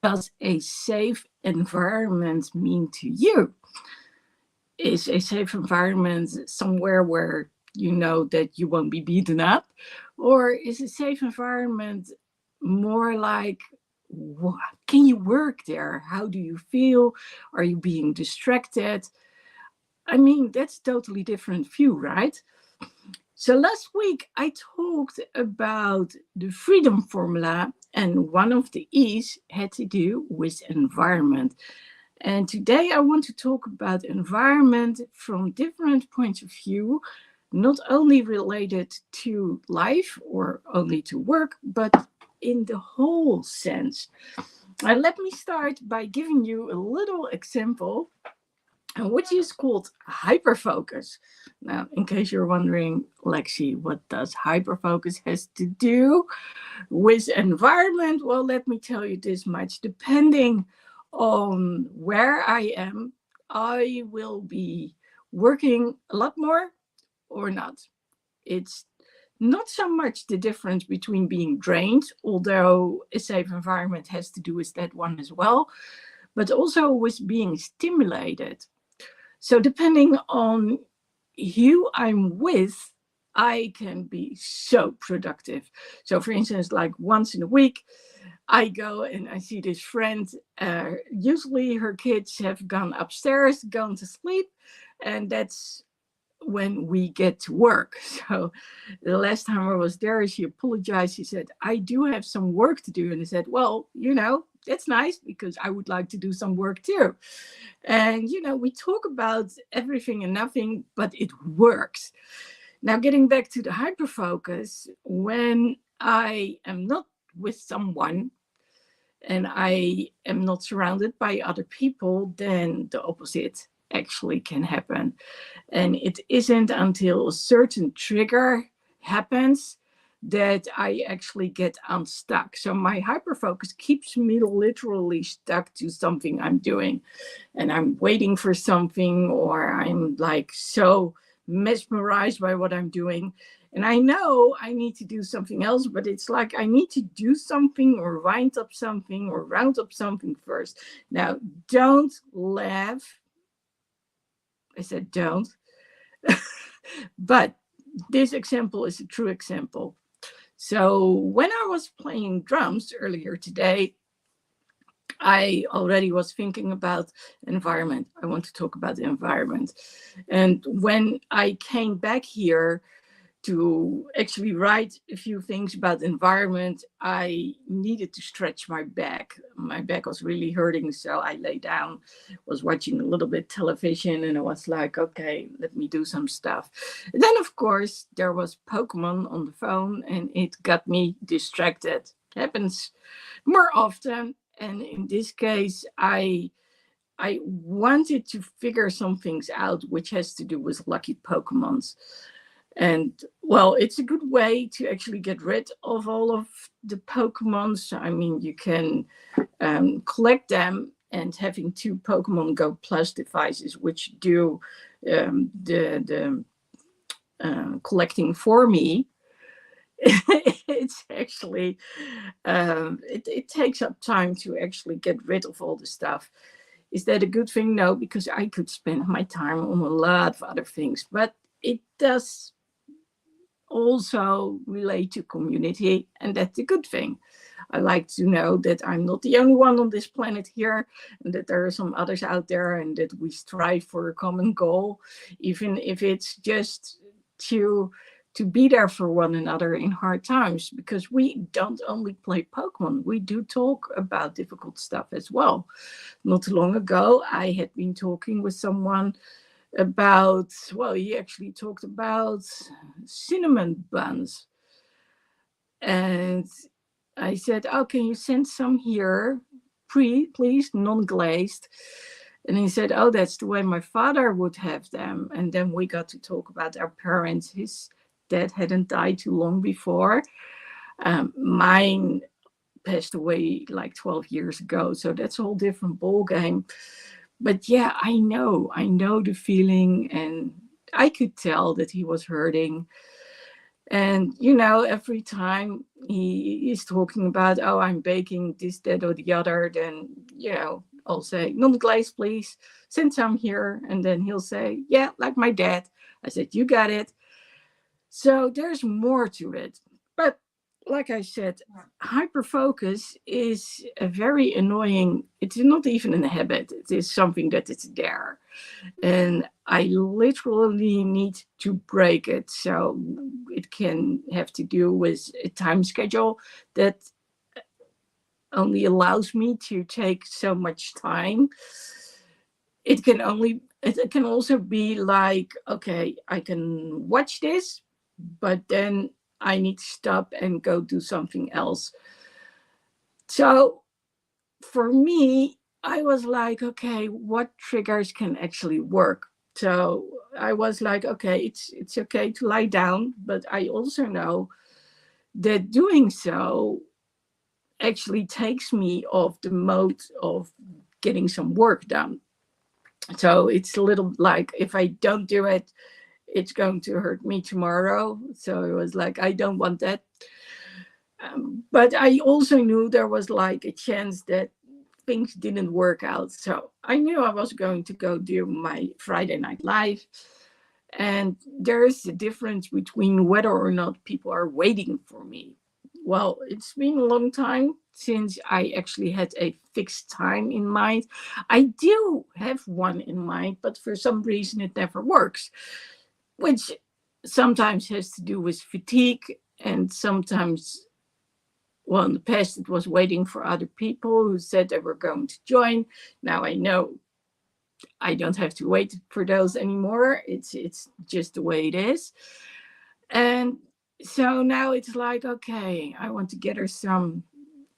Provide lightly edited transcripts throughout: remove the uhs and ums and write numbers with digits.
does a safe environment mean to you? Is a safe environment somewhere where you know that you won't be beaten up? Or is a safe environment more like, can you work there? How do you feel? Are you being distracted? I mean, that's totally different view, right? So last week I talked about the freedom formula, and one of the E's had to do with environment. And today I want to talk about environment from different points of view, not only related to life or only to work, but in the whole sense. And let me start by giving you a little example, which is called hyperfocus. Now, in case you're wondering, Lexi, what does hyperfocus has to do with environment? Well, let me tell you this much. Depending on where I am, I will be working a lot more or not. It's not so much the difference between being drained, although a safe environment has to do with that one as well, but also with being stimulated. So depending on who I'm with, I can be so productive. So for instance, like once in a week, I go and I see this friend. Usually her kids have gone upstairs, gone to sleep, and that's when we get to work. So the last time I was there, she apologized. She said, I do have some work to do. And I said, well, that's nice because I would like to do some work too. And, we talk about everything and nothing, but it works. Now, getting back to the hyperfocus, when I am not with someone and I am not surrounded by other people, then the opposite actually can happen. And it isn't until a certain trigger happens that I actually get unstuck. So my hyperfocus keeps me literally stuck to something I'm doing. And I'm waiting for something, or I'm like so mesmerized by what I'm doing. And I know I need to do something else, but it's like I need to do something or wind up something or round up something first. Now, don't laugh. I said don't. But this example is a true example. So when I was playing drums earlier today, I already was thinking about environment. I want to talk about the environment. And when I came back here to actually write a few things about the environment, I needed to stretch my back. My back was really hurting, so I lay down, was watching a little bit television, and I was like, okay, let me do some stuff. And then, of course, there was Pokemon on the phone, and it got me distracted. It happens more often, and in this case, I wanted to figure some things out, which has to do with lucky Pokemons. And well, it's a good way to actually get rid of all of the Pokemons. I mean, you can collect them, and having two Pokemon Go Plus devices, which do the collecting for me, it's actually it takes up time to actually get rid of all the stuff. Is that a good thing? No, because I could spend my time on a lot of other things, but it does also relate to community, and that's a good thing. I like to know that I'm not the only one on this planet here, and that there are some others out there, and that we strive for a common goal, even if it's just to be there for one another in hard times, because we don't only play Pokemon, we do talk about difficult stuff as well. Not too long ago, I had been talking with someone about, well, he actually talked about cinnamon buns. And I said, oh, can you send some here? Please, non glazed. And he said, oh, that's the way my father would have them. And then we got to talk about our parents. His dad hadn't died too long before. Mine passed away like 12 years ago. So that's a whole different ball game. But yeah, I know the feeling, and I could tell that he was hurting. And, every time he is talking about, oh, I'm baking this, that, or the other, then, I'll say, non-glaze, please. Send some here. And then he'll say, yeah, like my dad. I said, you got it. So there's more to it. But like I said, hyperfocus is a very annoying, it's not even a habit. It is something that is there. And I literally need to break it. So it can have to do with a time schedule that only allows me to take so much time. It can also be like, okay, I can watch this, but then I need to stop and go do something else. So for me, I was like, okay, what triggers can actually work? So I was like, okay, it's okay to lie down, but I also know that doing so actually takes me off the mode of getting some work done. So it's a little like, if I don't do it, it's going to hurt me tomorrow. So it was like, I don't want that. But I also knew there was like a chance that things didn't work out. So I knew I was going to go do my Friday Night Live. And there is a difference between whether or not people are waiting for me. Well, it's been a long time since I actually had a fixed time in mind. I do have one in mind, but for some reason it never works, which sometimes has to do with fatigue, and sometimes, well, in the past it was waiting for other people who said they were going to join. Now I know I don't have to wait for those anymore. It's just the way it is. And so now it's like, okay, I want to gather some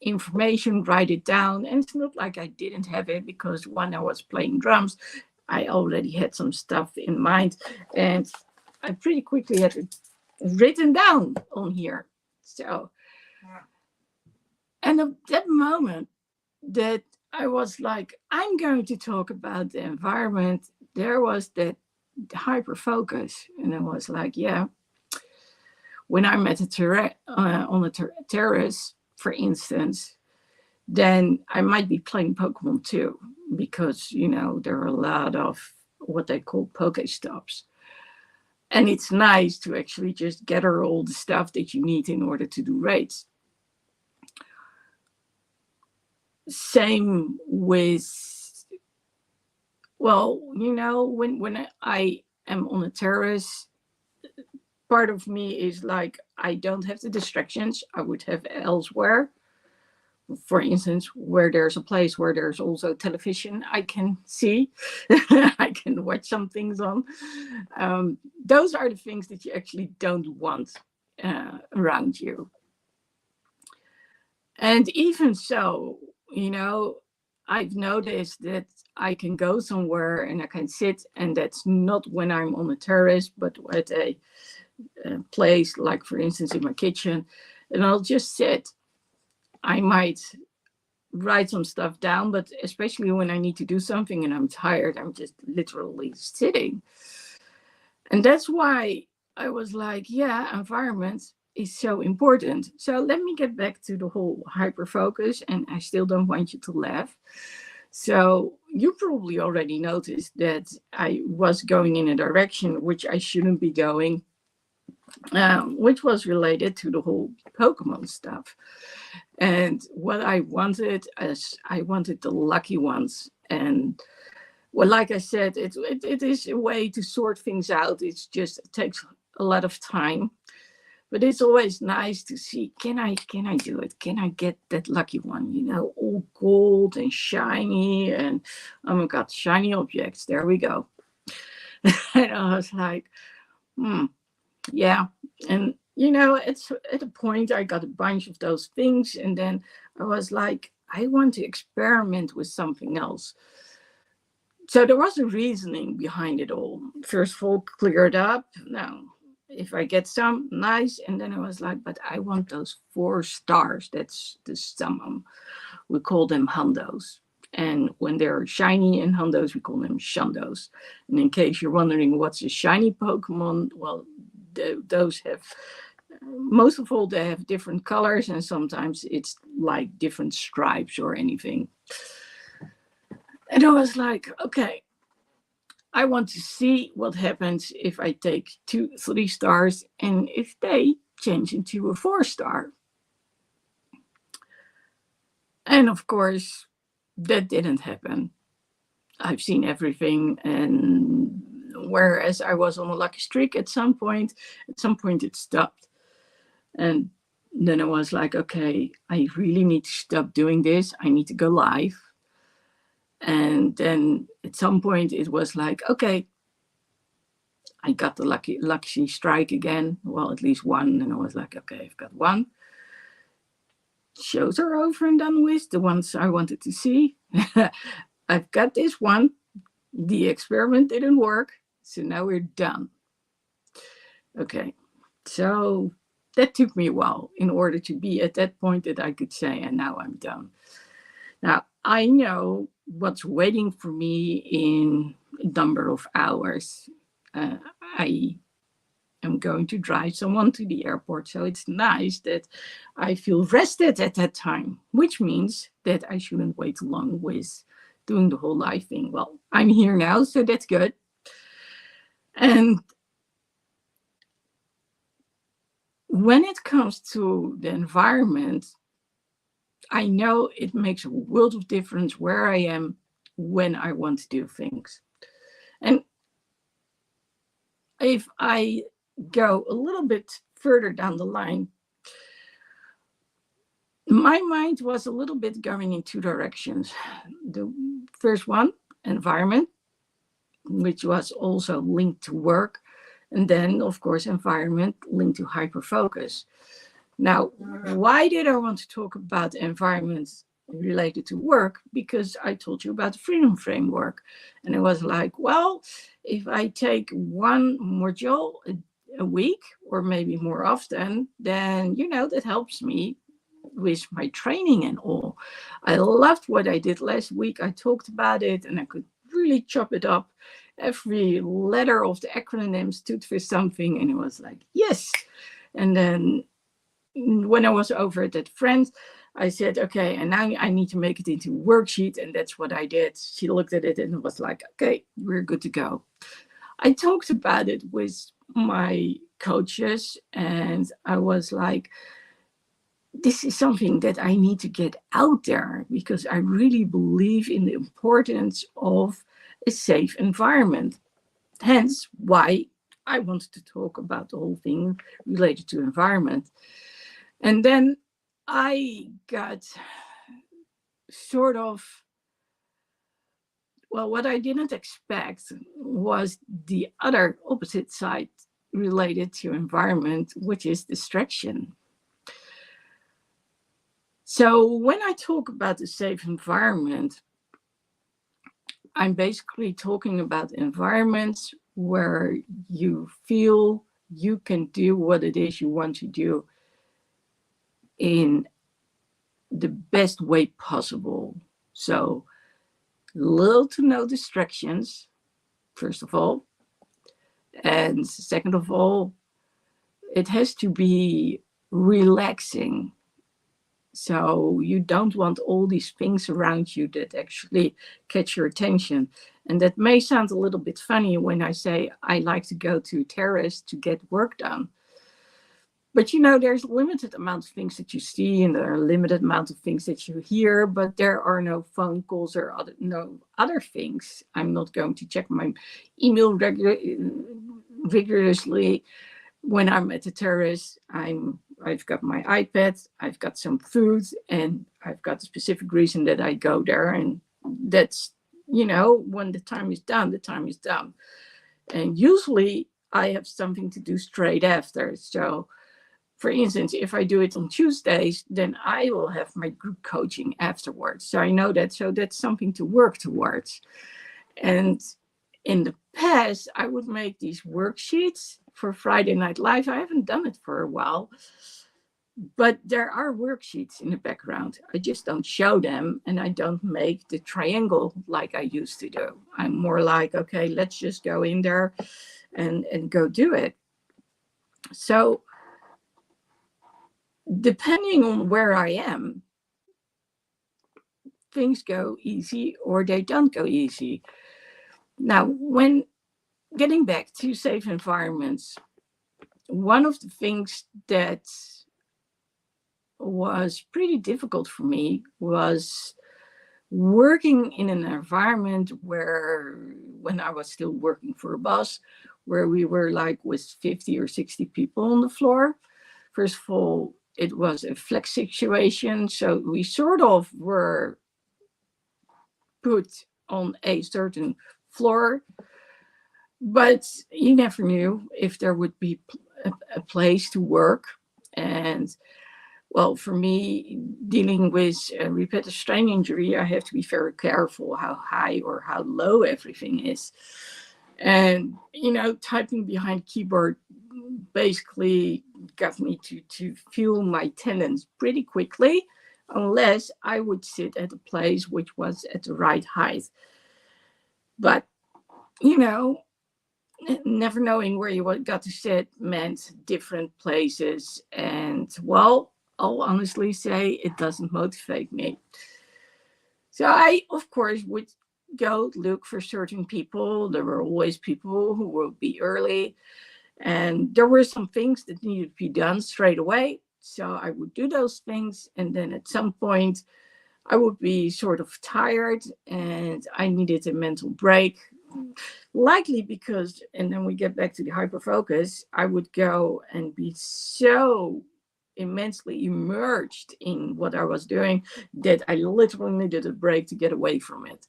information, write it down. And it's not like I didn't have it, because when I was playing drums, I already had some stuff in mind. And I pretty quickly had it written down on here. So, and at that moment that I was like, I'm going to talk about the environment, there was that hyper focus. And I was like, yeah, when I'm at on a terrace, for instance, then I might be playing Pokemon too, because, there are a lot of what they call Pokestops. And it's nice to actually just gather all the stuff that you need in order to do raids. Same with, well, when I am on a terrace, part of me is like, I don't have the distractions I would have elsewhere. For instance, where there's a place where there's also television I can see, I can watch some things on. Those are the things that you actually don't want around you. And even so, I've noticed that I can go somewhere and I can sit, and that's not when I'm on a terrace, but at a place, like for instance in my kitchen, and I'll just sit. I might write some stuff down, but especially when I need to do something and I'm tired, I'm just literally sitting. And that's why I was like, yeah, environment is so important. So let me get back to the whole hyper focus, and I still don't want you to laugh. So you probably already noticed that I was going in a direction which I shouldn't be going, which was related to the whole Pokemon stuff. And what I wanted is, I wanted the lucky ones. And well, like I said, it is a way to sort things out. It takes a lot of time. But it's always nice to see, can I do it? Can I get that lucky one? All gold and shiny, and oh my god, shiny objects. There we go. And I was like, yeah. And it's at a point I got a bunch of those things, and then I was like, I want to experiment with something else. So there was a reasoning behind it all. First of all, cleared up. Now, if I get some, nice. And then I was like, but I want those 4 stars. That's the summum. We call them hundos. And when they're shiny in hundos, we call them shundos. And in case you're wondering what's a shiny Pokemon, well, those have most of all, they have different colors, and sometimes it's like different stripes or anything. And I was like, okay, I want to see what happens if I take 3 stars and if they change into a 4 star. And of course, that didn't happen. I've seen everything, and whereas I was on a lucky streak at some point it stopped. And then I was like, okay, I really need to stop doing this. I need to go live. And then at some point it was like, okay, I got the lucky strike again. Well, at least one. And I was like, okay, I've got one. Shows are over and done with. The ones I wanted to see. I've got this one. The experiment didn't work. So now we're done. Okay. So that took me a while in order to be at that point that I could say, and now I'm done. Now, I know what's waiting for me in a number of hours. I am going to drive someone to the airport, so it's nice that I feel rested at that time, which means that I shouldn't wait too long with doing the whole live thing. Well, I'm here now, so that's good. And when it comes to the environment, I know it makes a world of difference where I am when I want to do things. And if I go a little bit further down the line, my mind was a little bit going in two directions. The first one, environment, which was also linked to work. And then, of course, environment linked to hyperfocus. Now, why did I want to talk about environments related to work? Because I told you about the Freedom Framework. And it was like, well, if I take one module a week or maybe more often, then, that helps me with my training and all. I loved what I did last week. I talked about it and I could really chop it up. Every letter of the acronym stood for something. And it was like, yes. And then when I was over at that friend, I said, okay, and now I need to make it into a worksheet. And that's what I did. She looked at it and was like, okay, we're good to go. I talked about it with my coaches and I was like, this is something that I need to get out there because I really believe in the importance of a safe environment. Hence why I wanted to talk about the whole thing related to environment. And then I got sort of, well, what I didn't expect was the other opposite side related to environment, which is distraction. So when I talk about a safe environment, I'm basically talking about environments where you feel you can do what it is you want to do in the best way possible. So little to no distractions, first of all. And second of all, it has to be relaxing. So you don't want all these things around you that actually catch your attention. And that may sound a little bit funny when I say I like to go to a terrace to get work done. But there's a limited amount of things that you see and there are a limited amount of things that you hear, but there are no phone calls or no other things. I'm not going to check my email rigorously. When I'm at the terrace, I've got my iPad, I've got some food, and I've got a specific reason that I go there. And that's, when the time is done, the time is done. And usually I have something to do straight after. So for instance, if I do it on Tuesdays, then I will have my group coaching afterwards. So I know that. So that's something to work towards. And in the past, I would make these worksheets for Friday Night Live. I haven't done it for a while, but there are worksheets in the background. I just don't show them and I don't make the triangle like I used to do. I'm more like, okay, let's just go in there and go do it. So depending on where I am, things go easy or they don't go easy. Now, when getting back to safe environments, one of the things that was pretty difficult for me was working in an environment where, when I was still working for a boss, where we were like with 50 or 60 people on the floor. First of all, it was a flex situation. So we sort of were put on a certain floor, but you never knew if there would be a place to work. And well, for me, dealing with a repetitive strain injury, I have to be very careful how high or how low everything is. And, typing behind keyboard basically got me to feel my tendons pretty quickly, unless I would sit at a place which was at the right height. But, you know, never knowing where you got to sit meant different places. And, well, I'll honestly say it doesn't motivate me. So I, of course, would go look for certain people. There were always people who would be early. And there were some things that needed to be done straight away. So I would do those things. And then at some point, I would be sort of tired and I needed a mental break. Likely because, and then we get back to the hyperfocus, I would go and be so immensely immersed in what I was doing that I literally needed a break to get away from it.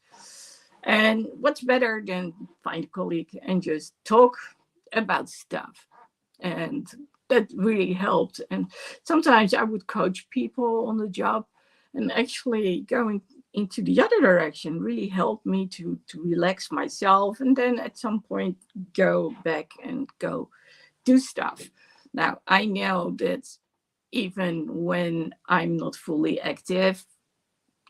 And what's better than find a colleague and just talk about stuff? And that really helped. And sometimes I would coach people on the job, and actually going into the other direction really helped me to relax myself and then at some point go back and go do stuff. Now, I know that even when I'm not fully active,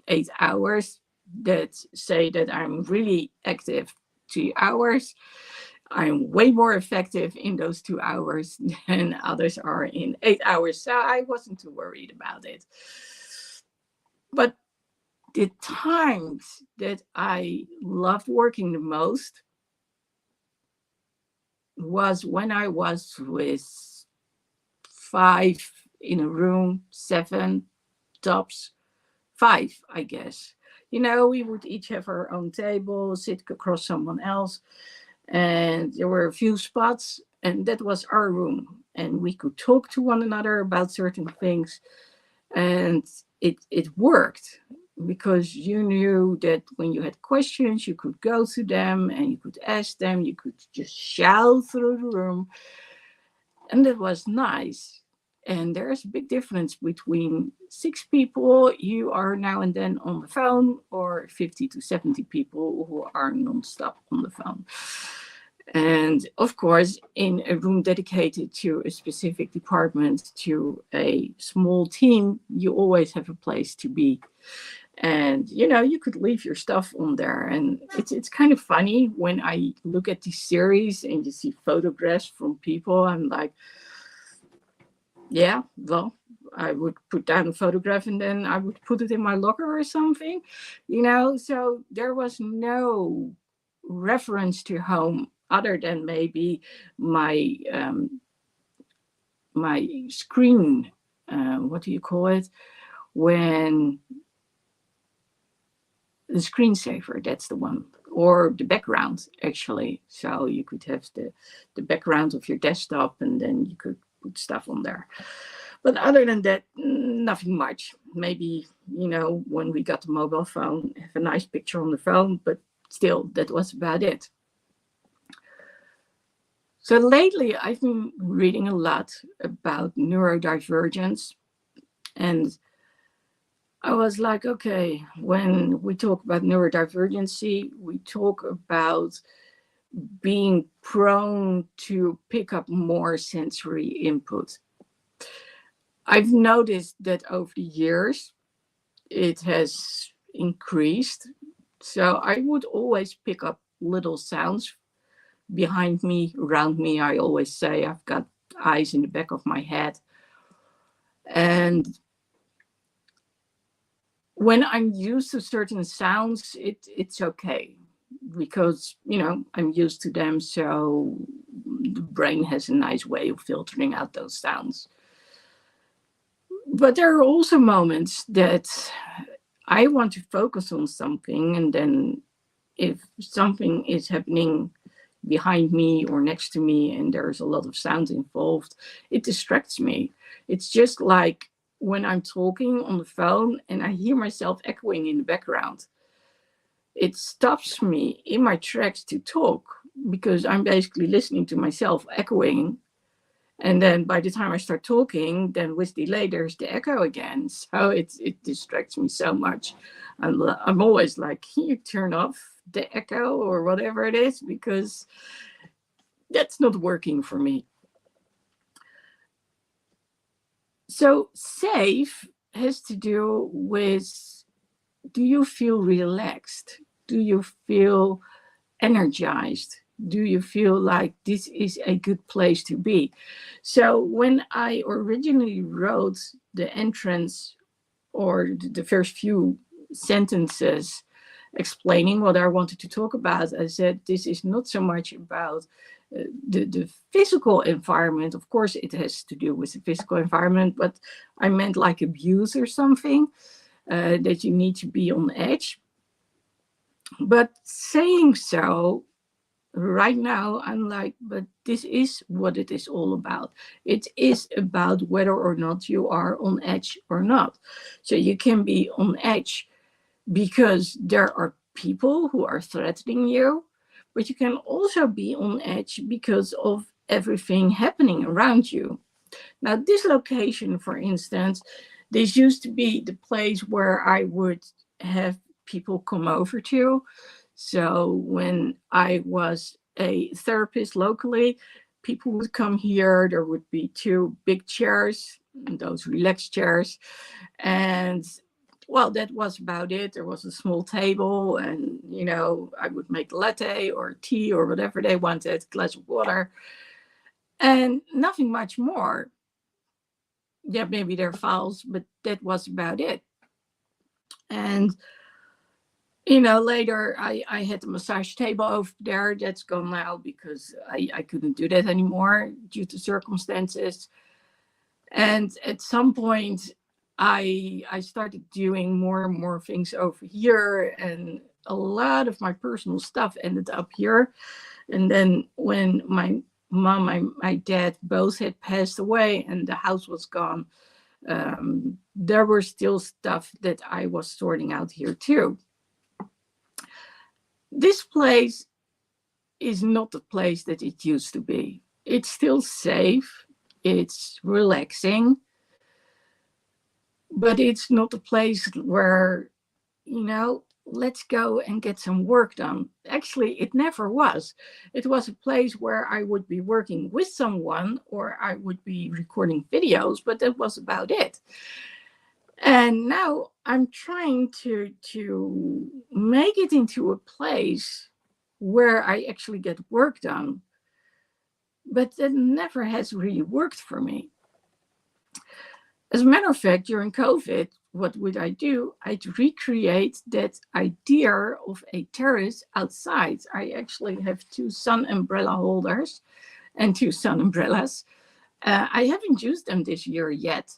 8 hours, that say that I'm really active 2 hours, I'm way more effective in those 2 hours than others are in 8 hours. So I wasn't too worried about it. But the times that I loved working the most was when I was with 5 in a room, 7 tops, 5, I guess. We would each have our own table, sit across someone else, and there were a few spots, and that was our room. And we could talk to one another about certain things, and it worked because you knew that when you had questions, you could go to them and you could ask them, you could just shout through the room, and it was nice. And there's a big difference between 6 people you are now and then on the phone, or 50 to 70 people who are nonstop on the phone. And of course, in a room dedicated to a specific department, to a small team, you always have a place to be. And you could leave your stuff on there, and it's kind of funny when I look at these series and you see photographs from people. I'm like, yeah, well, I would put down a photograph and then I would put it in my locker or something. So there was no reference to home other than maybe my my screen, what do you call it, when the screensaver, that's the one, or the background actually. So you could have the background of your desktop and then you could put stuff on there. But other than that, nothing much. Maybe, when we got the mobile phone, have a nice picture on the phone, but still, that was about it. So lately, I've been reading a lot about neurodivergence. And I was like, okay, when we talk about neurodivergency, we talk about being prone to pick up more sensory input. I've noticed that over the years, it has increased. So I would always pick up little sounds behind me, around me. I always say I've got eyes in the back of my head. And when I'm used to certain sounds, it's okay because, I'm used to them. So the brain has a nice way of filtering out those sounds. But there are also moments that I want to focus on something, and then if something is happening behind me or next to me and there's a lot of sound involved, it distracts me. It's just like when I'm talking on the phone and I hear myself echoing in the background. It stops me in my tracks to talk because I'm basically listening to myself echoing. And then by the time I start talking, then with delay, there's the echo again. So it distracts me so much. I'm always like, can you turn off the echo or whatever it is? Because that's not working for me. So safe has to do with, do you feel relaxed? Do you feel energized? Do you feel like this is a good place to be? So when I originally wrote the entrance or the first few sentences explaining what I wanted to talk about, I said this is not so much about the physical environment. Of course, it has to do with the physical environment, but I meant like abuse or something, that you need to be on edge. But saying so, right now I'm like, but this is what it is all about. It is about whether or not you are on edge or not. So you can be on edge because there are people who are threatening you, but you can also be on edge because of everything happening around you. Now, this location, for instance, this used to be the place where I would have people come over to. So when I was a therapist locally, people would come here. There would be two big chairs, those relaxed chairs. And well, that was about it. There was a small table, and I would make latte or tea or whatever they wanted, glass of water, and nothing much more. Yeah, maybe their files, but that was about it. And later I had a massage table over there. That's gone now because I couldn't do that anymore due to circumstances. And at some point, I started doing more and more things over here, and a lot of my personal stuff ended up here. And then when my mom and my dad both had passed away and the house was gone, there were still stuff that I was sorting out here too. This place is not the place that it used to be. It's still safe, it's relaxing, but it's not a place where, let's go and get some work done. Actually, it never was. It was a place where I would be working with someone or I would be recording videos, but that was about it. And now I'm trying to make it into a place where I actually get work done. But that never has really worked for me. As a matter of fact, during COVID, what would I do? I'd recreate that idea of a terrace outside. I actually have two sun umbrella holders and two sun umbrellas. I haven't used them this year yet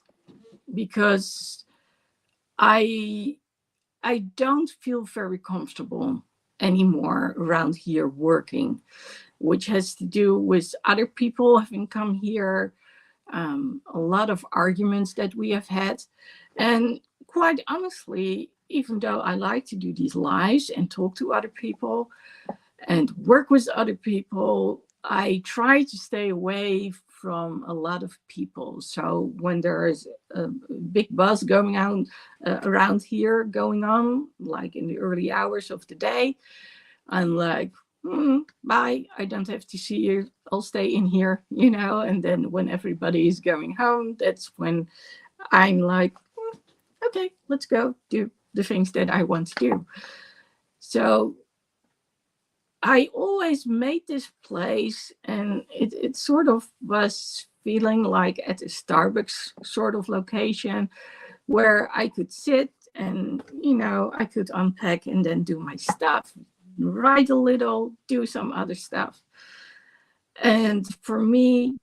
because I don't feel very comfortable anymore around here working, which has to do with other people having come here, a lot of arguments that we have had. And quite honestly, even though I like to do these lives and talk to other people and work with other people, I try to stay away from a lot of people. So when there is a big buzz going on around here going on, like in the early hours of the day, I'm like, bye, I don't have to see you. I'll stay in here, and then when everybody is going home, that's when I'm like, okay, let's go do the things that I want to do. So I always made this place, and it sort of was feeling like at a Starbucks sort of location where I could sit and, I could unpack and then do my stuff, write a little, do some other stuff. And for me,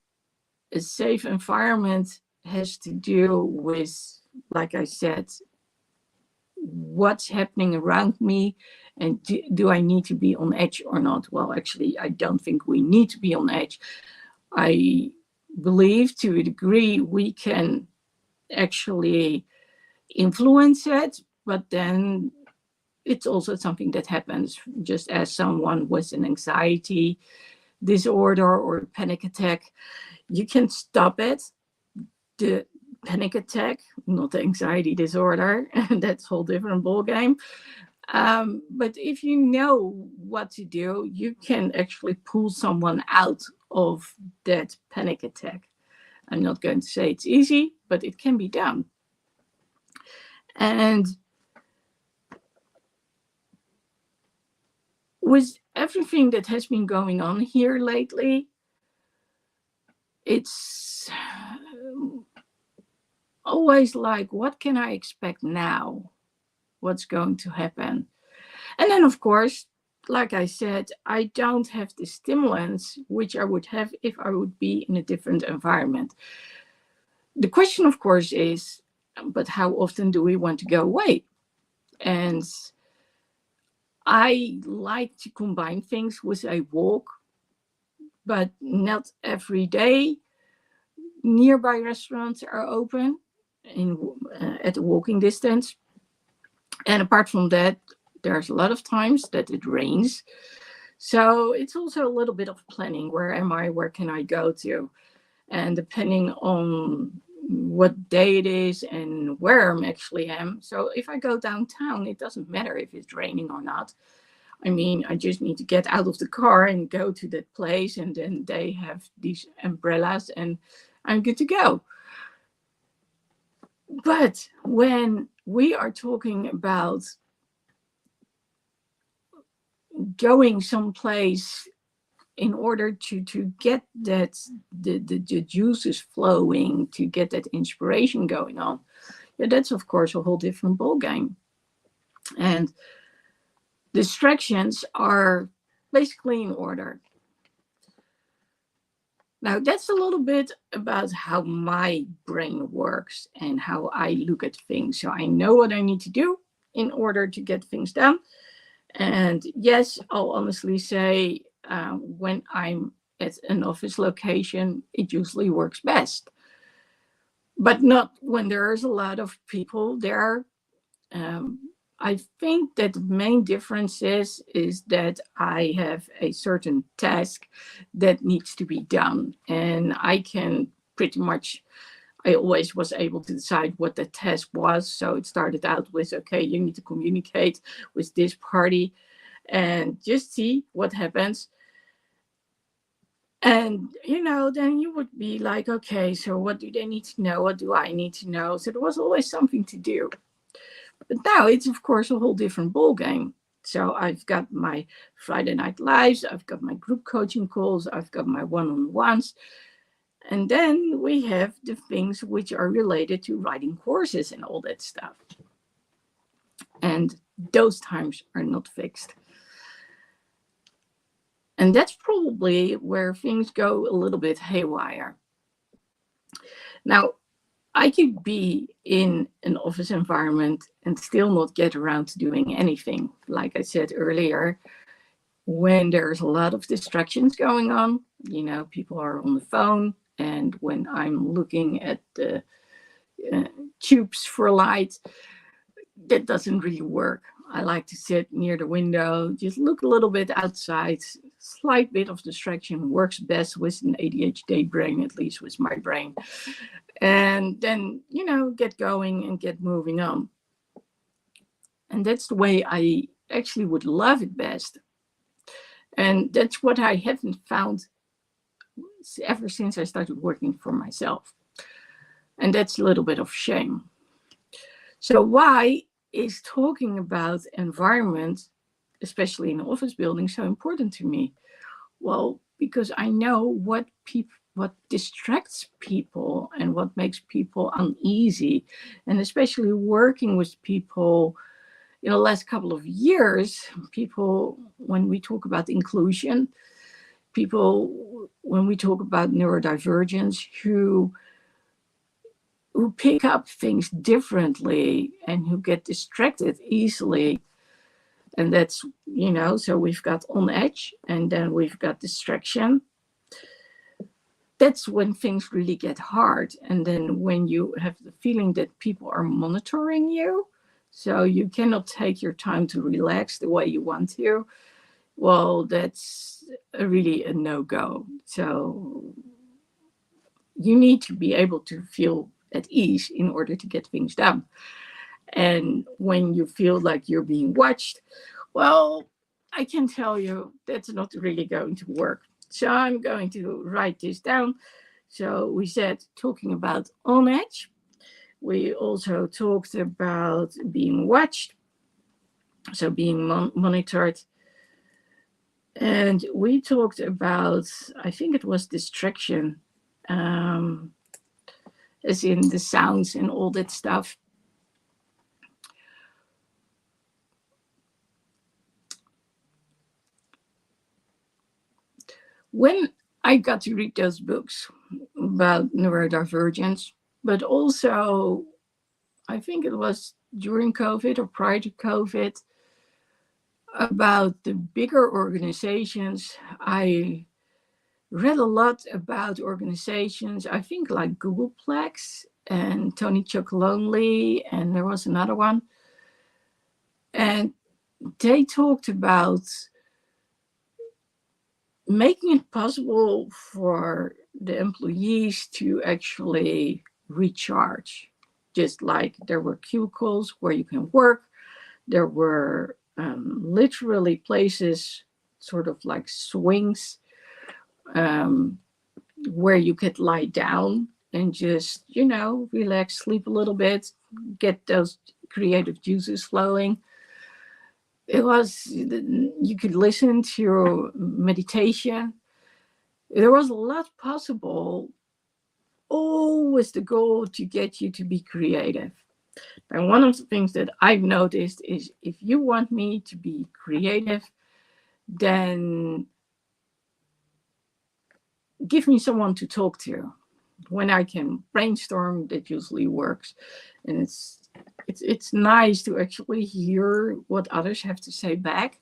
a safe environment has to do with, like I said, what's happening around me, and do I need to be on edge or not? Well, actually, I don't think we need to be on edge. I believe to a degree we can actually influence it, but then it's also something that happens. Just as someone with an anxiety disorder or a panic attack, you can stop it, the panic attack, not the anxiety disorder. That's a whole different ballgame. But if you know what to do, you can actually pull someone out of that panic attack. I'm not going to say it's easy, but it can be done. And with everything that has been going on here lately, it's always like, what can I expect now? What's going to happen? And then, of course, like I said, I don't have the stimulants which I would have if I would be in a different environment. The question, of course, is, but how often do we want to go away? And I like to combine things with a walk, but not every day. Nearby restaurants are open at a walking distance. And apart from that, there's a lot of times that it rains. So it's also a little bit of planning. Where am I? Where can I go to? And depending on what day it is and where I'm actually am. So if I go downtown, it doesn't matter if it's raining or not. I mean, I just need to get out of the car and go to that place, and then they have these umbrellas and I'm good to go. But when we are talking about going someplace in order to get that the juices flowing, to get that inspiration going on, yeah, that's of course a whole different ball game. And distractions are basically in order. Now, that's a little bit about how my brain works and how I look at things. So I know what I need to do in order to get things done. And yes, I'll honestly say, when I'm at an office location, it usually works best. But not when there's a lot of people there. I think that the main difference is that I have a certain task that needs to be done. And I can pretty much, I always was able to decide what the task was. So it started out with, okay, you need to communicate with this party and just see what happens. And, then you would be like, okay, so what do they need to know? What do I need to know? So there was always something to do. But now it's, of course, a whole different ballgame. So I've got my Friday night lives, I've got my group coaching calls, I've got my one-on-ones. And then we have the things which are related to writing courses and all that stuff. And those times are not fixed. And that's probably where things go a little bit haywire. Now, I could be in an office environment and still not get around to doing anything. Like I said earlier, when there's a lot of distractions going on, people are on the phone. And when I'm looking at the tubes for light, that doesn't really work. I like to sit near the window, just look a little bit outside. Slight bit of distraction works best with an ADHD brain, at least with my brain. And then, get going and get moving on. And that's the way I actually would love it best. And that's what I haven't found ever since I started working for myself. And that's a little bit of shame. So why is talking about environment, especially in an office building, so important to me? Well, because I know what what distracts people and what makes people uneasy. And especially working with people in the last couple of years, people, when we talk about inclusion, people, when we talk about neurodivergence, who pick up things differently and who get distracted easily. And that's, so we've got on edge and then we've got distraction. That's when things really get hard. And then when you have the feeling that people are monitoring you, so you cannot take your time to relax the way you want to, well, that's really a no-go. So you need to be able to feel at ease in order to get things done. And when you feel like you're being watched, well, I can tell you that's not really going to work. So I'm going to write this down. So we said talking about on edge. We also talked about being watched, so being monitored. And we talked about, I think it was distraction, as in the sounds and all that stuff. When I got to read those books about neurodivergence, but also I think it was during COVID or prior to COVID, about the bigger organizations, I read a lot about organizations, I think like Googleplex and Tony Chocolonely, and there was another one. And they talked about making it possible for the employees to actually recharge. Just like there were cubicles where you can work, there were literally places, sort of like swings, where you could lie down and just, relax, sleep a little bit, get those creative juices flowing. It was, you could listen to meditation. There was a lot possible, all with the goal to get you to be creative. And one of the things that I've noticed is if you want me to be creative, then give me someone to talk to. When I can brainstorm, that usually works. And it's nice to actually hear what others have to say back.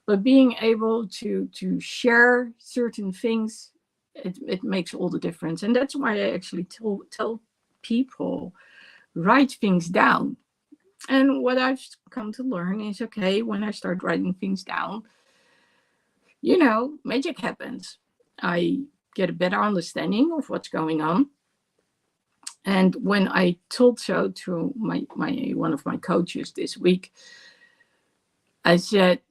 But being able to share certain things, it makes all the difference. And that's why I actually tell people, write things down. And what I've come to learn is, okay, when I start writing things down, magic happens. I get a better understanding of what's going on. And when I told so to my one of my coaches this week, I said,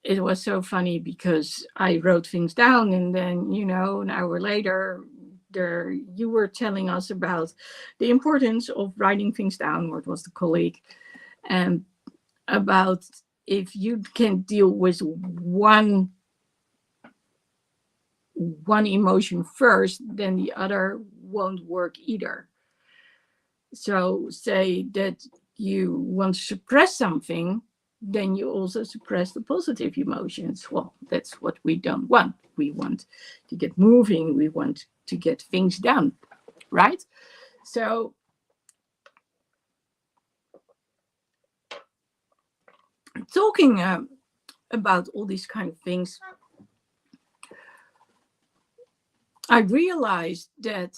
it was so funny because I wrote things down and then, an hour later, you were telling us about the importance of writing things down, or it was the colleague, and about if you can deal with one emotion first, then the other won't work either. So say that you want to suppress something, then you also suppress the positive emotions. Well, that's what we don't want. We want to get moving. We want to get things done, right? So talking about all these kind of things, I realized that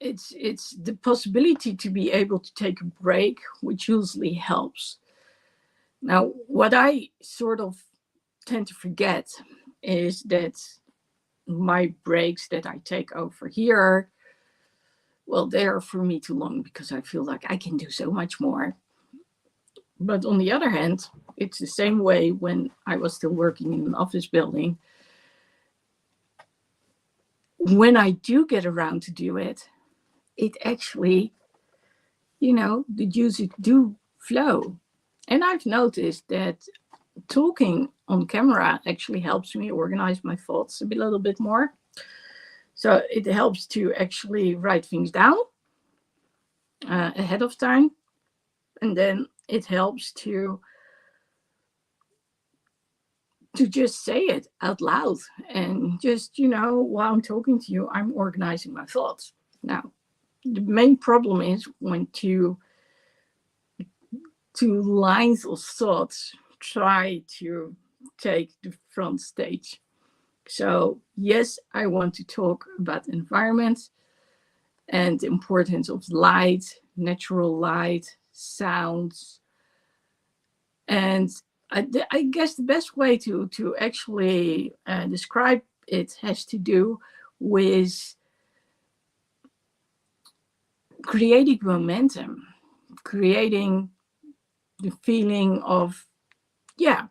it's the possibility to be able to take a break, which usually helps. Now, what I sort of tend to forget is that my breaks that I take over here, well, they're for me too long because I feel like I can do so much more. But on the other hand, it's the same way when I was still working in an office building. When I do get around to do it, it actually, the juices do flow. And I've noticed that talking on camera actually helps me organize my thoughts a little bit more. So it helps to actually write things down ahead of time. And then it helps to just say it out loud, and just, while I'm talking to you, I'm organizing my thoughts. Now, the main problem is when two lines of thoughts try to take the front stage. So yes, I want to talk about environment and the importance of light, natural light, sounds. And I guess the best way to actually describe it has to do with creating momentum, creating the feeling of, yeah,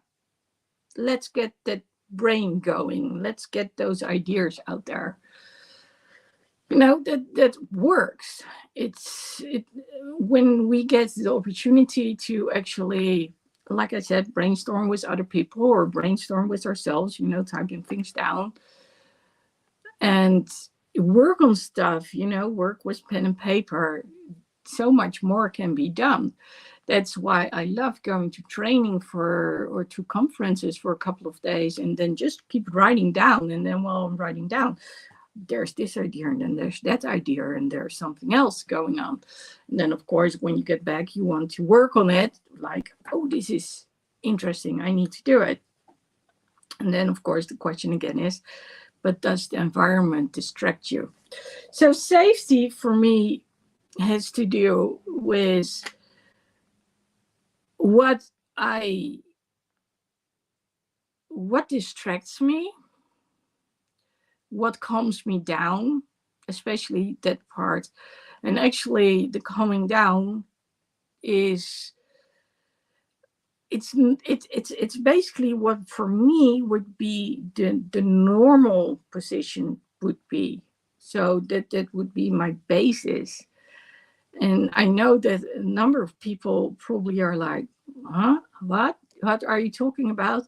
let's get that brain going. Let's get those ideas out there. That works. It when we get the opportunity to actually, like I said, brainstorm with other people or brainstorm with ourselves, typing things down and work on stuff, work with pen and paper. So much more can be done. That's why I love going to training or to conferences for a couple of days and then just keep writing down. And then while I'm writing down, there's this idea and then there's that idea and there's something else going on. And then, of course, when you get back, you want to work on it. Like, oh, this is interesting. I need to do it. And then, of course, the question again is, but does the environment distract you? So safety for me has to do with what distracts me, what calms me down, especially that part. And actually the calming down is it's basically what for me would be the normal position would be. So that would be my basis. And I know that a number of people probably are like, huh? What are you talking about?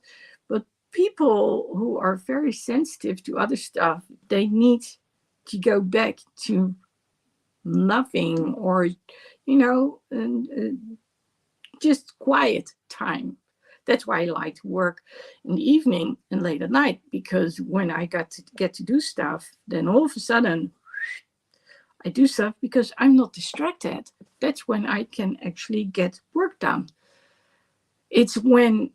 But people who are very sensitive to other stuff, they need to go back to nothing, or, just quiet time. That's why I like to work in the evening and late at night, because when I get to do stuff, then all of a sudden I do stuff because I'm not distracted. That's when I can actually get work done. It's when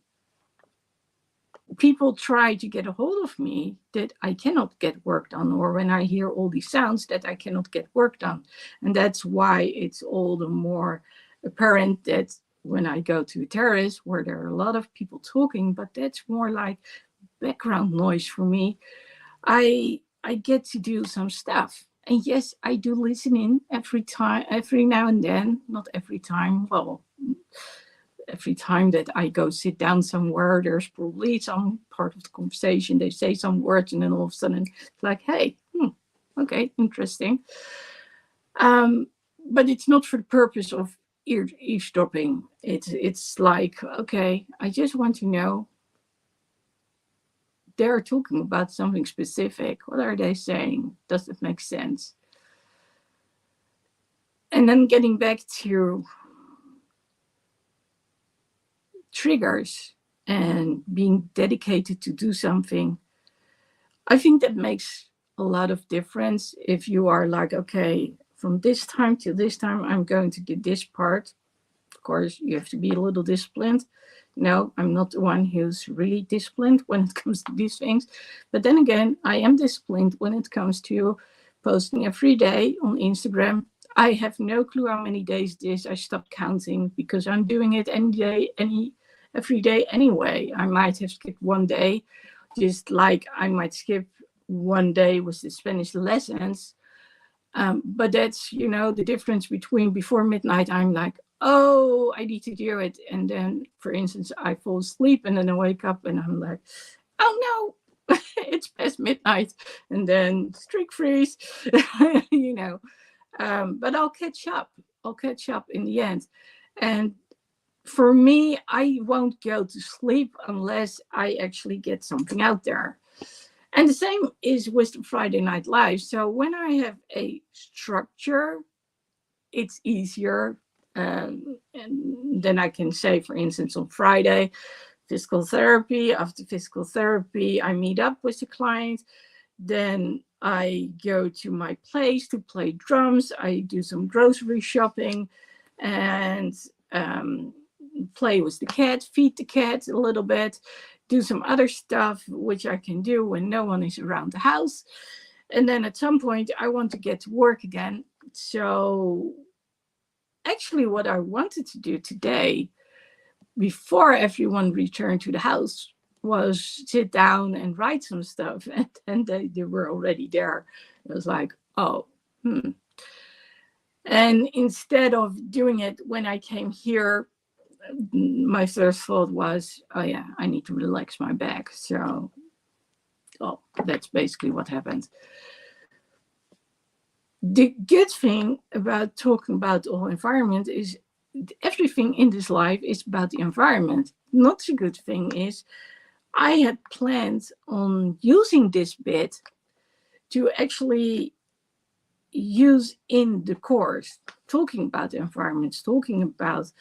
people try to get a hold of me that I cannot get work done, or when I hear all these sounds that I cannot get work done. And that's why it's all the more apparent that when I go to a terrace where there are a lot of people talking, but that's more like background noise for me, I get to do some stuff. And yes, I do listen in every now and then, not every time. Well, every time that I go sit down somewhere, there's probably some part of the conversation. They say some words, and then all of a sudden it's like, hey, okay, interesting. But it's not for the purpose of eavesdropping. It's like, okay, I just want to know, they're talking about something specific. What are they saying? Does it make sense? And then getting back to triggers and being dedicated to do something, I think that makes a lot of difference. If you are like, okay, from this time to this time, I'm going to do this part. Of course, you have to be a little disciplined. No, I'm not the one who's really disciplined when it comes to these things. But then again, I am disciplined when it comes to posting every day on Instagram. I have no clue how many days this. I stopped counting because I'm doing it every day anyway. I might have skipped one day, just like I might skip one day with the Spanish lessons. But that's, the difference between before midnight, I'm like, oh, I need to do it. And then, for instance, I fall asleep and then I wake up and I'm like, oh no, it's past midnight. And then strict freeze, but I'll catch up. I'll catch up in the end. And for me, I won't go to sleep unless I actually get something out there. And the same is with the Friday Night Live. So when I have a structure, it's easier. And then I can say, for instance, on Friday, physical therapy. After physical therapy, I meet up with the client. Then I go to my place to play drums. I do some grocery shopping and play with the cat, feed the cat a little bit, do some other stuff, which I can do when no one is around the house. And then at some point, I want to get to work again. So actually, what I wanted to do today, before everyone returned to the house, was sit down and write some stuff. And then they were already there. It was like, oh, And instead of doing it when I came here, my first thought was, oh yeah, I need to relax my back. So, that's basically what happened. The good thing about talking about the whole environment is everything in this life is about the environment. Not the good thing is I had planned on using this bit to actually use in the course, talking about the environments, talking about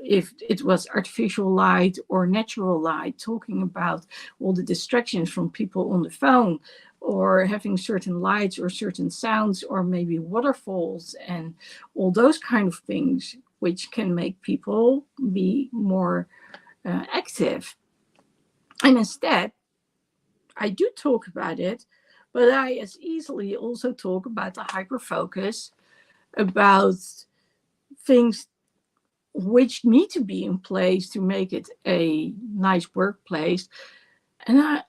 if it was artificial light or natural light, talking about all the distractions from people on the phone, or having certain lights or certain sounds, or maybe waterfalls and all those kind of things, which can make people be more active. And instead, I do talk about it, but I as easily also talk about the hyper focus, about things which need to be in place to make it a nice workplace. And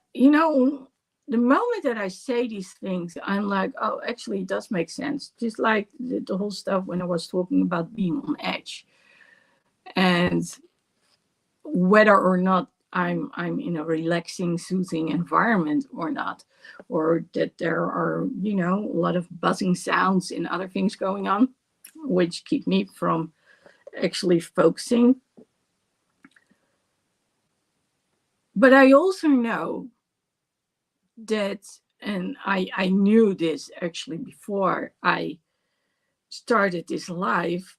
the moment that I say these things, I'm like, oh, actually, it does make sense. Just like the whole stuff when I was talking about being on edge, and whether or not I'm in a relaxing, soothing environment or not, or that there are a lot of buzzing sounds and other things going on, which keep me from actually focusing. But I also know that, and I knew this actually before I started this live,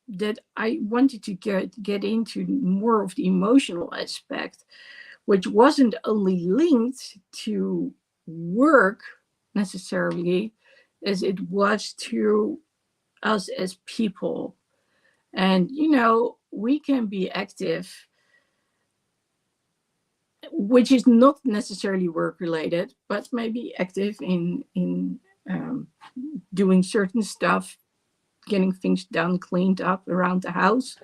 that I wanted to get into more of the emotional aspect, which wasn't only linked to work necessarily, as it was to us as people. And we can be active, which is not necessarily work related, but maybe active in doing certain stuff, getting things done, cleaned up around the house.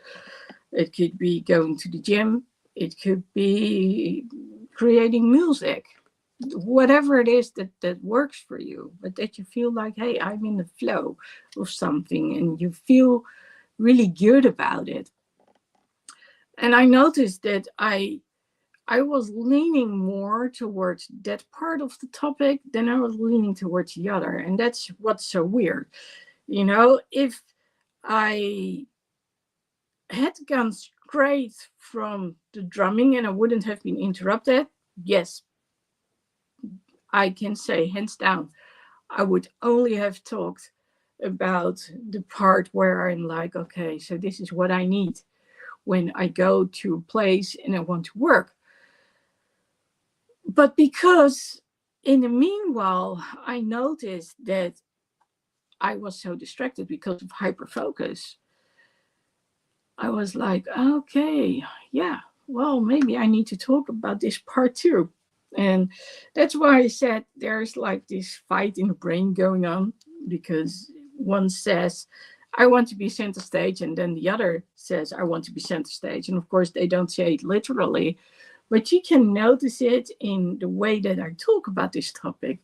It could be going to the gym. It could be creating music, whatever it is that works for you, but that you feel like, hey, I'm in the flow of something and you feel really good about it. And I noticed that I was leaning more towards that part of the topic than I was leaning towards the other. And that's what's so weird. If I had gone straight from the drumming and I wouldn't have been interrupted, yes, I can say hands down, I would only have talked about the part where I'm like, okay, so this is what I need when I go to a place and I want to work. But because in the meanwhile, I noticed that I was so distracted because of hyperfocus. I was like, okay, yeah, well, maybe I need to talk about this part too. And that's why I said there's like this fight in the brain going on, because one says, I want to be center stage, and then the other says, I want to be center stage. And of course, they don't say it literally, but you can notice it in the way that I talk about this topic.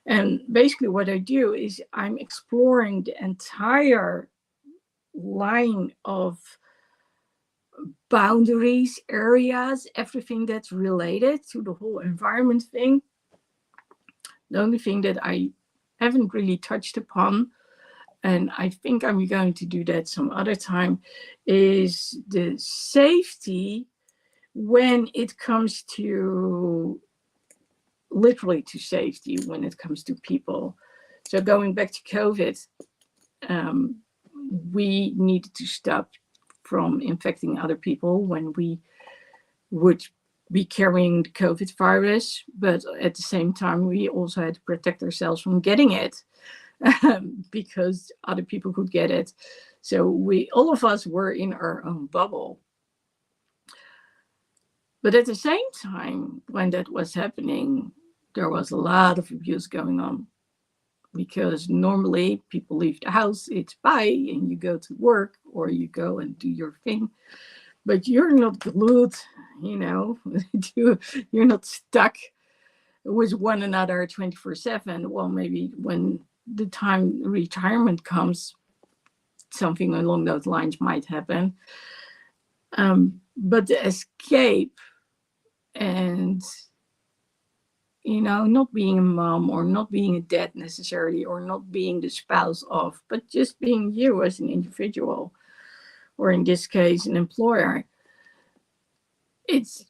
And basically, what I do is I'm exploring the entire line of boundaries, areas, everything that's related to the whole environment thing. The only thing that I haven't really touched upon and I think I'm going to do that some other time, is the safety when it comes to, literally to safety, when it comes to people. So going back to COVID, um, we needed to stop from infecting other people when we would be carrying the COVID virus, but at the same time, we also had to protect ourselves from getting it because other people could get it. So all of us were in our own bubble. But at the same time, when that was happening, there was a lot of abuse going on, because normally people leave the house, it's bye, and you go to work or you go and do your thing. But you're not glued, you're not stuck with one another 24/7. Well, maybe when the time retirement comes, something along those lines might happen. But the escape and, not being a mom or not being a dad necessarily, or not being the spouse of, but just being you as an individual, or in this case, an employer, it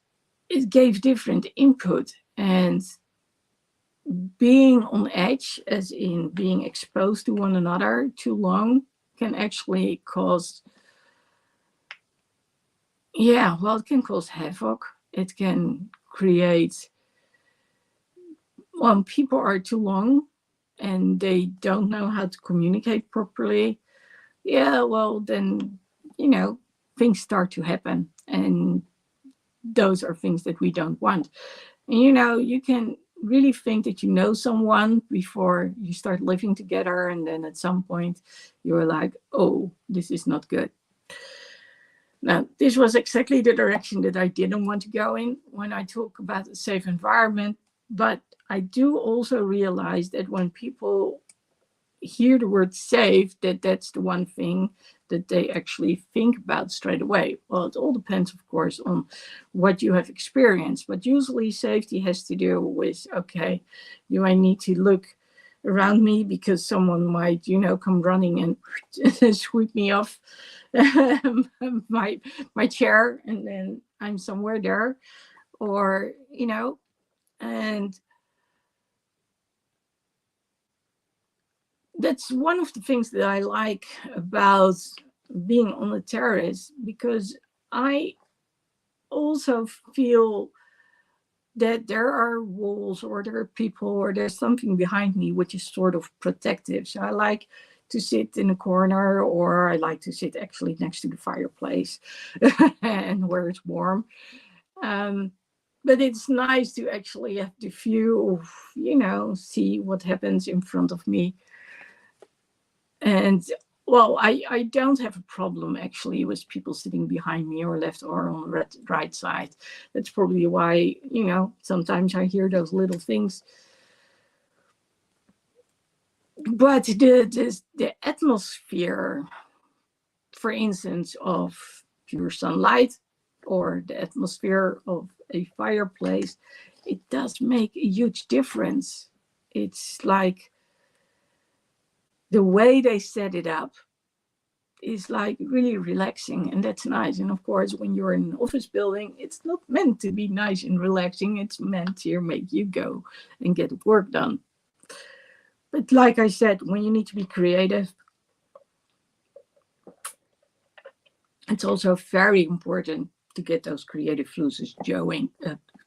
gave different input. And being on edge, as in being exposed to one another too long, can actually cause, it can cause havoc. It can create, when people are too long and they don't know how to communicate properly, then, things start to happen. And those are things that we don't want. And, you can really think that you know someone before you start living together. And then at some point you're like, oh, this is not good. Now, this was exactly the direction that I didn't want to go in when I talk about a safe environment. But I do also realize that when people hear the word safe, that's the one thing that they actually think about straight away. Well, it all depends, of course, on what you have experienced. But usually safety has to do with, okay, do I need to look around me because someone might, come running and sweep me off my chair, and then I'm somewhere there, or, and that's one of the things that I like about being on a terrace, because I also feel that there are walls, or there are people, or there's something behind me which is sort of protective. So I like to sit in a corner, or I like to sit actually next to the fireplace and where it's warm. But it's nice to actually have the view of, see what happens in front of me. And I don't have a problem actually with people sitting behind me or left or on the right side. That's probably why, sometimes I hear those little things. But the atmosphere, for instance, of pure sunlight, or the atmosphere of a fireplace, it does make a huge difference. It's like the way they set it up is like really relaxing, and that's nice. And of course, when you're in an office building, it's not meant to be nice and relaxing. It's meant to make you go and get work done. But like I said, when you need to be creative, it's also very important to get those creative juices going,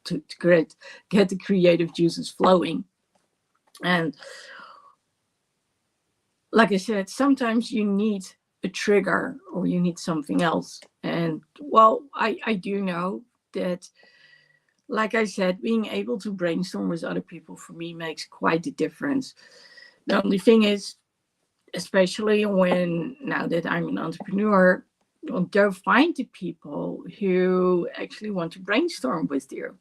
to get the creative juices flowing. And like I said, sometimes you need a trigger, or you need something else. And I do know that, like I said, being able to brainstorm with other people for me makes quite a difference. The only thing is, especially now that I'm an entrepreneur, go find the people who actually want to brainstorm with you.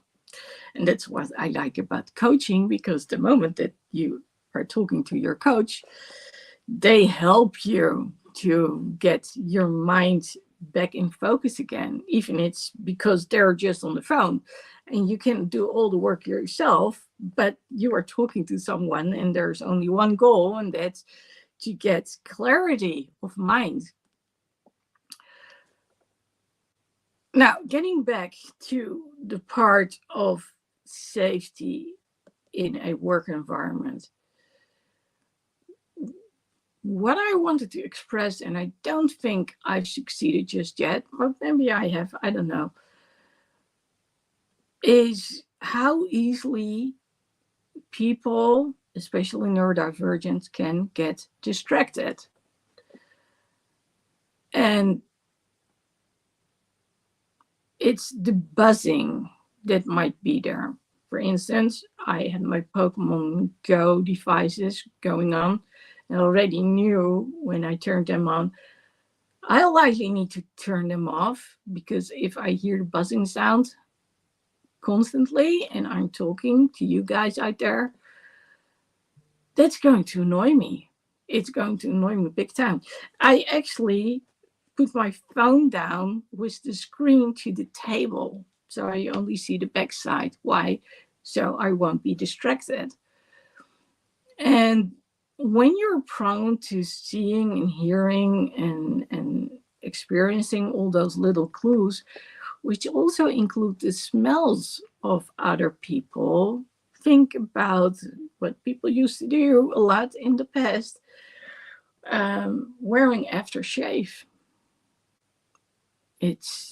And that's what I like about coaching, because the moment that you are talking to your coach, they help you to get your mind back in focus again, even it's because they're just on the phone and you can do all the work yourself, but you are talking to someone and there's only one goal, and that's to get clarity of mind. Now, getting back to the part of safety in a work environment, what I wanted to express, and I don't think I've succeeded just yet, or maybe I have, I don't know, is how easily people, especially neurodivergents, can get distracted. And it's the buzzing that might be there. For instance, I had my Pokemon Go devices going on and already knew when I turned them on, I likely need to turn them off, because if I hear the buzzing sound constantly and I'm talking to you guys out there, that's going to annoy me. It's going to annoy me big time. I actually put my phone down with the screen to the table, so I only see the backside. Why? So I won't be distracted. And when you're prone to seeing and hearing and experiencing all those little clues, which also include the smells of other people, think about what people used to do a lot in the past, wearing aftershave. It's,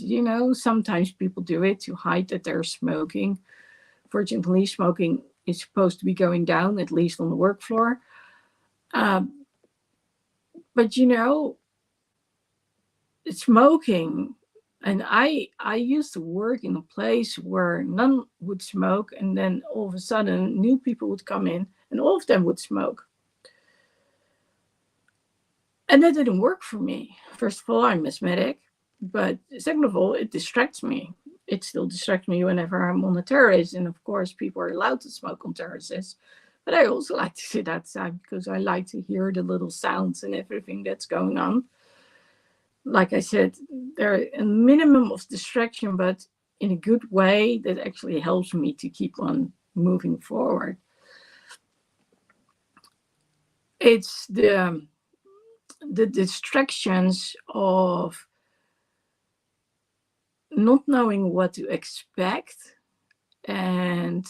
sometimes people do it to hide that they're smoking. Fortunately, smoking is supposed to be going down, at least on the work floor. But smoking, and I used to work in a place where none would smoke, and then all of a sudden new people would come in and all of them would smoke. And that didn't work for me. First of all, I'm asthmatic, but second of all, it distracts me. It still distracts me whenever I'm on a terrace, and of course people are allowed to smoke on terraces. But I also like to sit outside because I like to hear the little sounds and everything that's going on. Like I said, there's a minimum of distraction, but in a good way that actually helps me to keep on moving forward. It's the distractions of not knowing what to expect and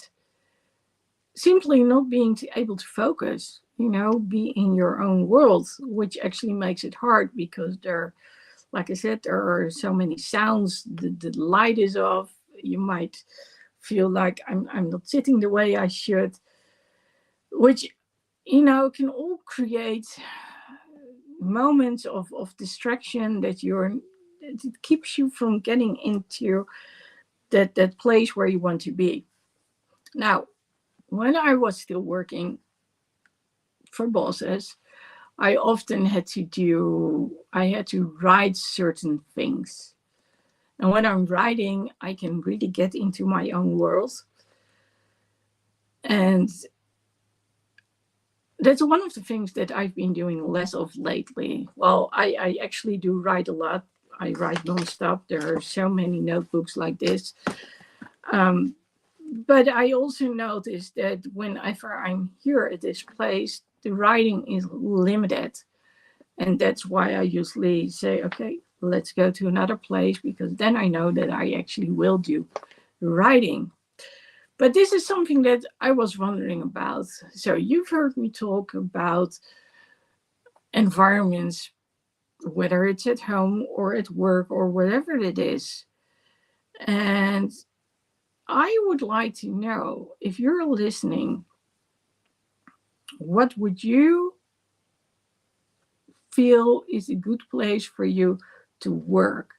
simply not being able to focus, be in your own world, which actually makes it hard because like I said, there are so many sounds. The light is off. You might feel like I'm not sitting the way I should, which, can all create moments of distraction that it keeps you from getting into that place where you want to be. Now, when I was still working for bosses, I often had to write certain things. And when I'm writing, I can really get into my own world. And that's one of the things that I've been doing less of lately. Well, I actually do write a lot. I write nonstop. There are so many notebooks like this. But I also noticed that whenever I'm here at this place, the writing is limited. And that's why I usually say, okay, let's go to another place, because then I know that I actually will do writing. But this is something that I was wondering about. So you've heard me talk about environments, whether it's at home or at work or whatever it is. And I would like to know, if you're listening, what would you feel is a good place for you to work?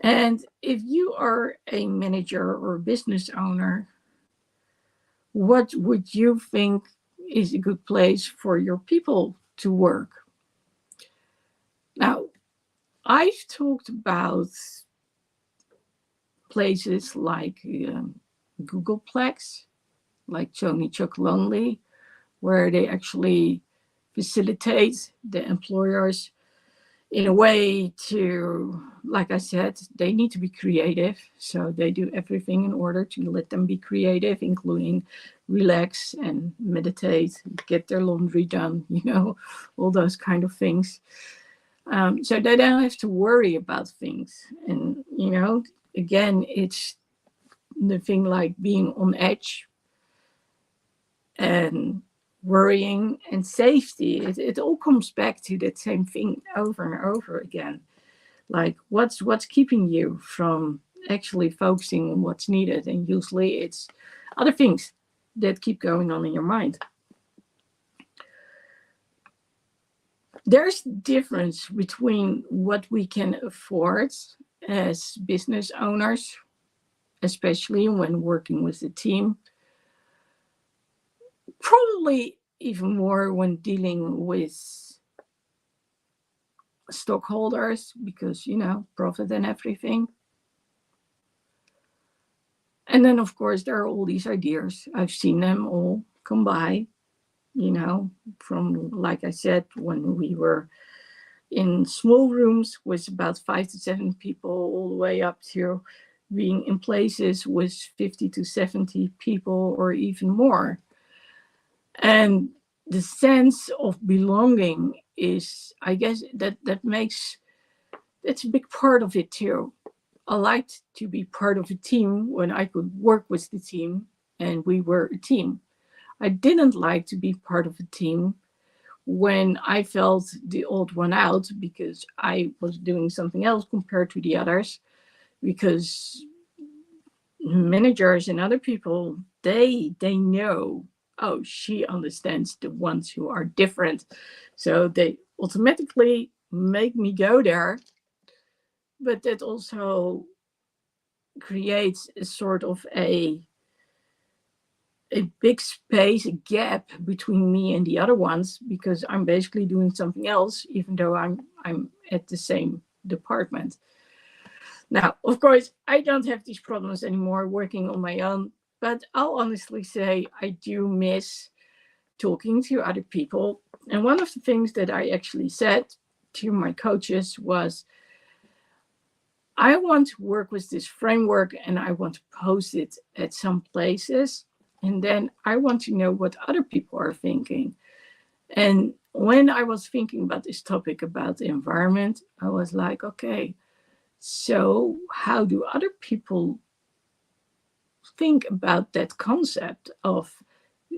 And if you are a manager or business owner, what would you think is a good place for your people to work? Now, I've talked about places like Googleplex, like Tony Chocolonely, where they actually facilitate the employers in a way to like I said, they need to be creative. So they do everything in order to let them be creative, including relax and meditate, get their laundry done, all those kind of things. So they don't have to worry about things. And, again, it's the thing like being on edge and worrying and safety. It all comes back to that same thing over and over again. Like what's keeping you from actually focusing on what's needed? And usually it's other things that keep going on in your mind. There's difference between what we can afford as business owners, especially when working with a team, probably even more when dealing with stockholders, because profit and everything. And then of course there are all these ideas. I've seen them all come by, from, like I said, when we were in small rooms with about 5 to 7 people, all the way up to being in places with 50 to 70 people or even more. And the sense of belonging is, I guess, that's a big part of it too. I liked to be part of a team when I could work with the team and we were a team. I didn't like to be part of a team when I felt the odd one out because I was doing something else compared to the others, because managers and other people, they know, oh, she understands the ones who are different. So they automatically make me go there. But that also creates a sort of a big space, a gap between me and the other ones, because I'm basically doing something else, even though I'm at the same department. Now, of course, I don't have these problems anymore working on my own, but I'll honestly say I do miss talking to other people. And one of the things that I actually said to my coaches was, I want to work with this framework and I want to post it at some places. And then I want to know what other people are thinking. And when I was thinking about this topic about the environment, I was like, okay, so how do other people think about that concept of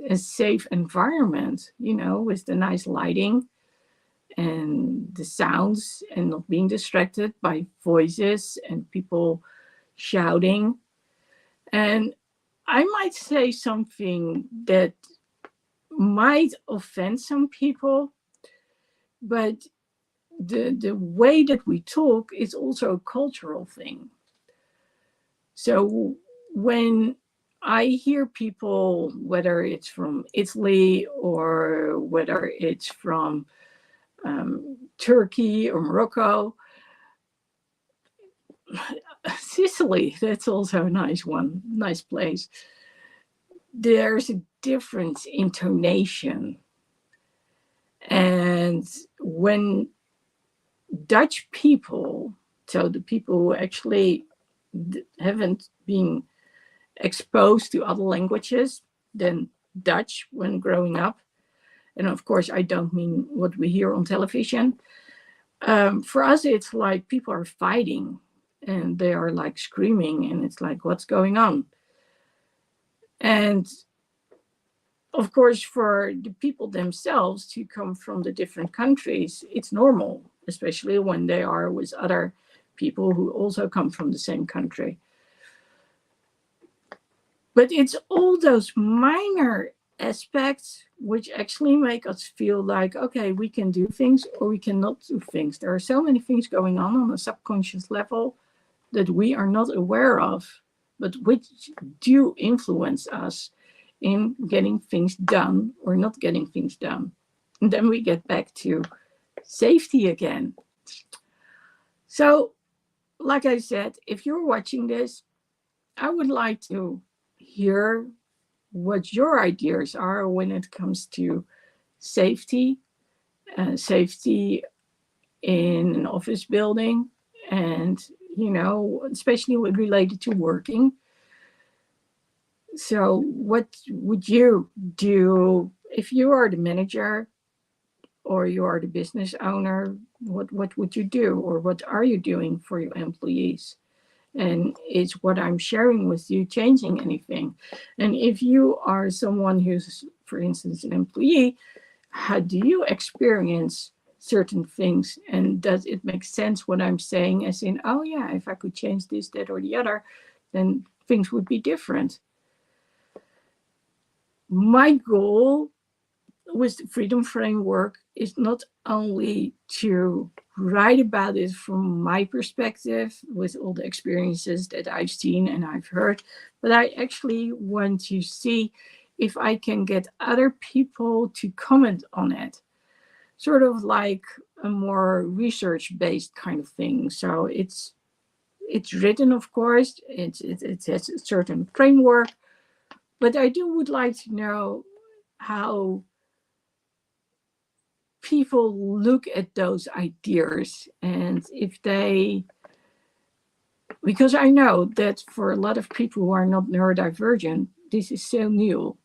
a safe environment, with the nice lighting and the sounds and not being distracted by voices and people shouting. And I might say something that might offend some people, but the way that we talk is also a cultural thing. So when I hear people, whether it's from Italy or whether it's from Turkey or Morocco, Sicily, that's also a nice place. There's a different intonation. And when Dutch people, so the people who actually haven't been exposed to other languages than Dutch when growing up, and of course I don't mean what we hear on television, for us it's like people are fighting and they are like screaming and it's like, what's going on? And of course, for the people themselves to come from the different countries, it's normal, especially when they are with other people who also come from the same country. But it's all those minor aspects which actually make us feel like, okay, we can do things or we cannot do things. There are so many things going on a subconscious level that we are not aware of, but which do influence us in getting things done or not getting things done. And then we get back to safety again. So, like I said, if you're watching this, I would like to hear what your ideas are when it comes to safety, safety in an office building, and, especially related to working. So what would you do if you are the manager or you are the business owner? What would you do, or what are you doing for your employees? And is what I'm sharing with you changing anything? And if you are someone who's, for instance, an employee, how do you experience certain things? And does it make sense what I'm saying, as in, oh yeah, if I could change this, that, or the other, then things would be different. My goal with the Freedom Framework is not only to write about it from my perspective with all the experiences that I've seen and I've heard, but I actually want to see if I can get other people to comment on it, sort of like a more research-based kind of thing. So it's written, of course, it has a certain framework, but I would like to know how people look at those ideas, and if they, because I know that for a lot of people who are not neurodivergent, this is so new.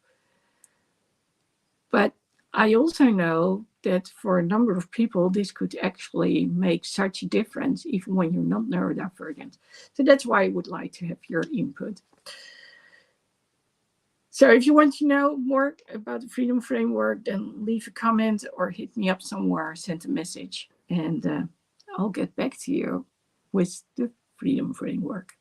But I also know that for a number of people, this could actually make such a difference, even when you're not neurodivergent. So that's why I would like to have your input. So if you want to know more about the Freedom Framework, then leave a comment or hit me up somewhere, send a message, and I'll get back to you with the Freedom Framework.